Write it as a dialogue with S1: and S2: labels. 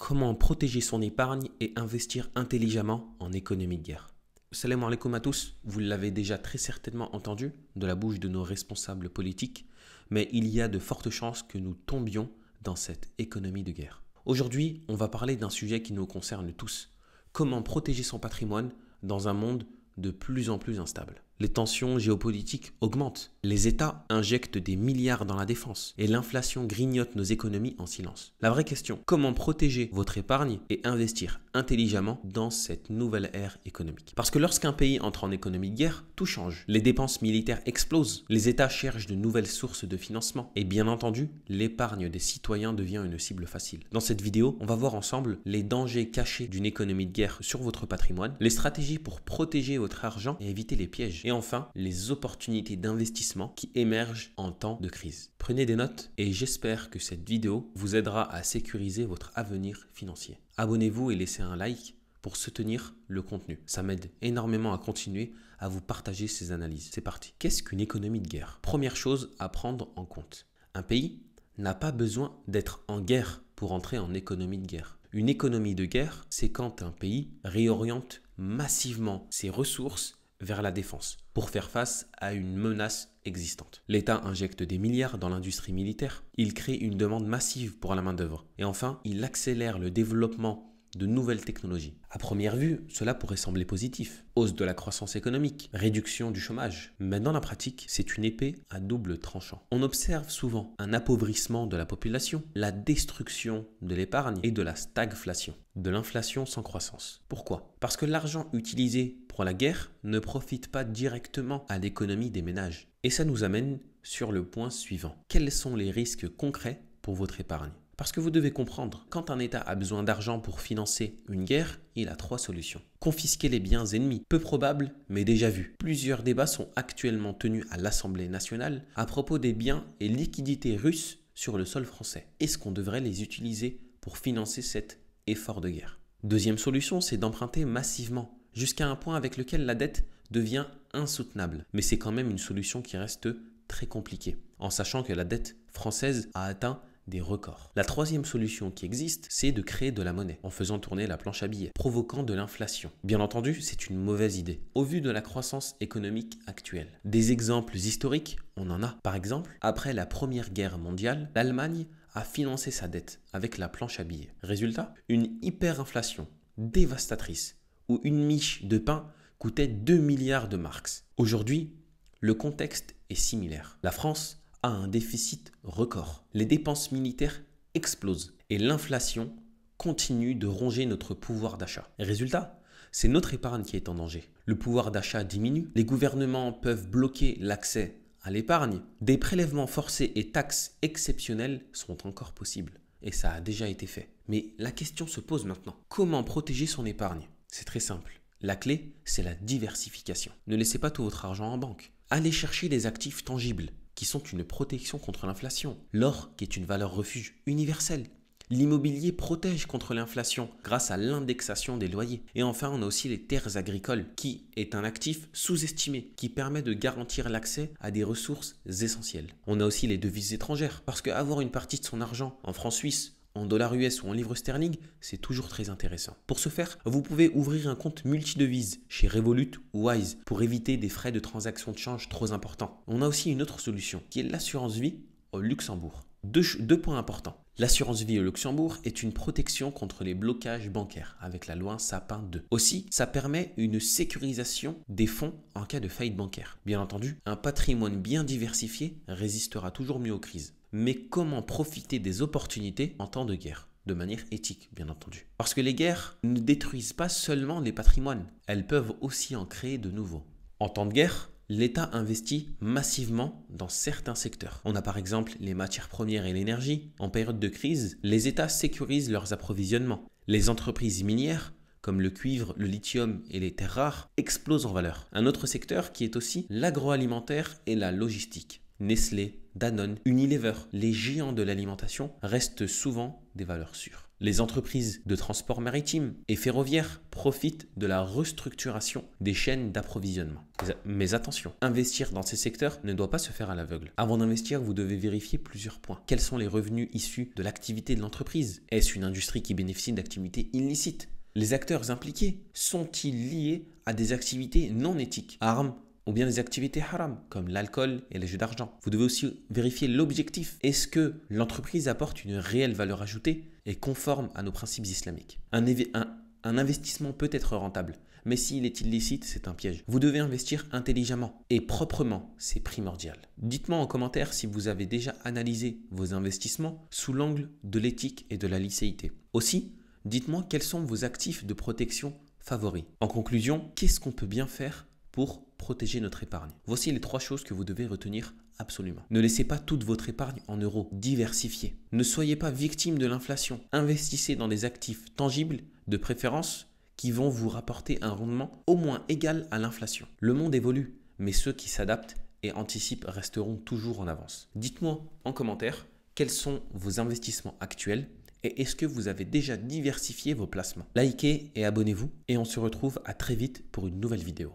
S1: Comment protéger son épargne et investir intelligemment en économie de guerre? Salam alaikum à tous, vous l'avez déjà très certainement entendu de la bouche de nos responsables politiques, mais il y a de fortes chances que nous tombions dans cette économie de guerre. Aujourd'hui, on va parler d'un sujet qui nous concerne tous. Comment protéger son patrimoine dans un monde de plus en plus instable? Les tensions géopolitiques augmentent, les États injectent des milliards dans la défense et l'inflation grignote nos économies en silence. La vraie question, comment protéger votre épargne et investir intelligemment dans cette nouvelle ère économique? Parce que lorsqu'un pays entre en économie de guerre, tout change. Les dépenses militaires explosent, les États cherchent de nouvelles sources de financement et bien entendu, l'épargne des citoyens devient une cible facile. Dans cette vidéo, on va voir ensemble les dangers cachés d'une économie de guerre sur votre patrimoine, les stratégies pour protéger votre argent et éviter les pièges. Et enfin, les opportunités d'investissement qui émergent en temps de crise. Prenez des notes et j'espère que cette vidéo vous aidera à sécuriser votre avenir financier. Abonnez-vous et laissez un like pour soutenir le contenu. Ça m'aide énormément à continuer à vous partager ces analyses. C'est parti. Qu'est-ce qu'une économie de guerre? Première chose à prendre en compte. Un pays n'a pas besoin d'être en guerre pour entrer en économie de guerre. Une économie de guerre, c'est quand un pays réoriente massivement ses ressources vers la défense pour faire face à une menace existante. L'État injecte des milliards dans l'industrie militaire, il crée une demande massive pour la main-d'œuvre et enfin, il accélère le développement de nouvelles technologies. À première vue, cela pourrait sembler positif. Hausse de la croissance économique, réduction du chômage. Mais dans la pratique, c'est une épée à double tranchant. On observe souvent un appauvrissement de la population, la destruction de l'épargne et de la stagflation, de l'inflation sans croissance. Pourquoi? Parce que l'argent utilisé pour la guerre ne profite pas directement à l'économie des ménages. Et ça nous amène sur le point suivant. Quels sont les risques concrets pour votre épargne? Parce que vous devez comprendre, quand un État a besoin d'argent pour financer une guerre, il a 3 solutions. Confisquer les biens ennemis, peu probable, mais déjà vu. Plusieurs débats sont actuellement tenus à l'Assemblée nationale à propos des biens et liquidités russes sur le sol français. Est-ce qu'on devrait les utiliser pour financer cet effort de guerre? Deuxième solution, c'est d'emprunter massivement, jusqu'à un point avec lequel la dette devient insoutenable. Mais c'est quand même une solution qui reste très compliquée, en sachant que la dette française a atteint des records. La troisième solution qui existe, c'est de créer de la monnaie en faisant tourner la planche à billets, provoquant de l'inflation. Bien entendu, c'est une mauvaise idée, au vu de la croissance économique actuelle. Des exemples historiques, on en a. Par exemple, après la Première Guerre mondiale, l'Allemagne a financé sa dette avec la planche à billets. Résultat, une hyperinflation dévastatrice, où une miche de pain coûtait 2 milliards de marks. Aujourd'hui, le contexte est similaire. La France a un déficit record. Les dépenses militaires explosent et l'inflation continue de ronger notre pouvoir d'achat. Résultat, c'est notre épargne qui est en danger. Le pouvoir d'achat diminue, les gouvernements peuvent bloquer l'accès à l'épargne, des prélèvements forcés et taxes exceptionnelles sont encore possibles. Et ça a déjà été fait. Mais la question se pose maintenant. Comment protéger son épargne? C'est très simple. La clé, c'est la diversification. Ne laissez pas tout votre argent en banque. Allez chercher des actifs tangibles qui sont une protection contre l'inflation. L'or, qui est une valeur refuge universelle. L'immobilier protège contre l'inflation grâce à l'indexation des loyers. Et enfin, on a aussi les terres agricoles, qui est un actif sous-estimé, qui permet de garantir l'accès à des ressources essentielles. On a aussi les devises étrangères, parce qu'avoir une partie de son argent en francs suisses, en dollars US ou en livres sterling, c'est toujours très intéressant. Pour ce faire, vous pouvez ouvrir un compte multidevises chez Revolut ou Wise pour éviter des frais de transaction de change trop importants. On a aussi une autre solution qui est l'assurance vie au Luxembourg. Deux points importants. L'assurance vie au Luxembourg est une protection contre les blocages bancaires avec la loi Sapin 2. Aussi, ça permet une sécurisation des fonds en cas de faillite bancaire. Bien entendu, un patrimoine bien diversifié résistera toujours mieux aux crises. Mais comment profiter des opportunités en temps de guerre? De manière éthique, bien entendu. Parce que les guerres ne détruisent pas seulement les patrimoines, elles peuvent aussi en créer de nouveaux. En temps de guerre, l'État investit massivement dans certains secteurs. On a par exemple les matières premières et l'énergie. En période de crise, les États sécurisent leurs approvisionnements. Les entreprises minières, comme le cuivre, le lithium et les terres rares, explosent en valeur. Un autre secteur qui est aussi l'agroalimentaire et la logistique. Nestlé, Danone, Unilever, les géants de l'alimentation restent souvent des valeurs sûres. Les entreprises de transport maritime et ferroviaire profitent de la restructuration des chaînes d'approvisionnement. Mais attention, investir dans ces secteurs ne doit pas se faire à l'aveugle. Avant d'investir, vous devez vérifier plusieurs points. Quels sont les revenus issus de l'activité de l'entreprise? Est-ce une industrie qui bénéficie d'activités illicites? Les acteurs impliqués sont-ils liés à des activités non éthiques, armes ou bien des activités haram, comme l'alcool et les jeux d'argent? Vous devez aussi vérifier l'objectif. Est-ce que l'entreprise apporte une réelle valeur ajoutée et conforme à nos principes islamiques? Un investissement peut être rentable, mais s'il est illicite, c'est un piège. Vous devez investir intelligemment et proprement, c'est primordial. Dites-moi en commentaire si vous avez déjà analysé vos investissements sous l'angle de l'éthique et de la licéité. Aussi, dites-moi quels sont vos actifs de protection favoris. En conclusion, qu'est-ce qu'on peut bien faire pour protéger notre épargne? Voici les 3 choses que vous devez retenir absolument. Ne laissez pas toute votre épargne en euros. Diversifiez. Ne soyez pas victime de l'inflation. Investissez dans des actifs tangibles, de préférence, qui vont vous rapporter un rendement au moins égal à l'inflation. Le monde évolue, mais ceux qui s'adaptent et anticipent resteront toujours en avance. Dites-moi en commentaire quels sont vos investissements actuels et est-ce que vous avez déjà diversifié vos placements. Likez et abonnez-vous et on se retrouve à très vite pour une nouvelle vidéo.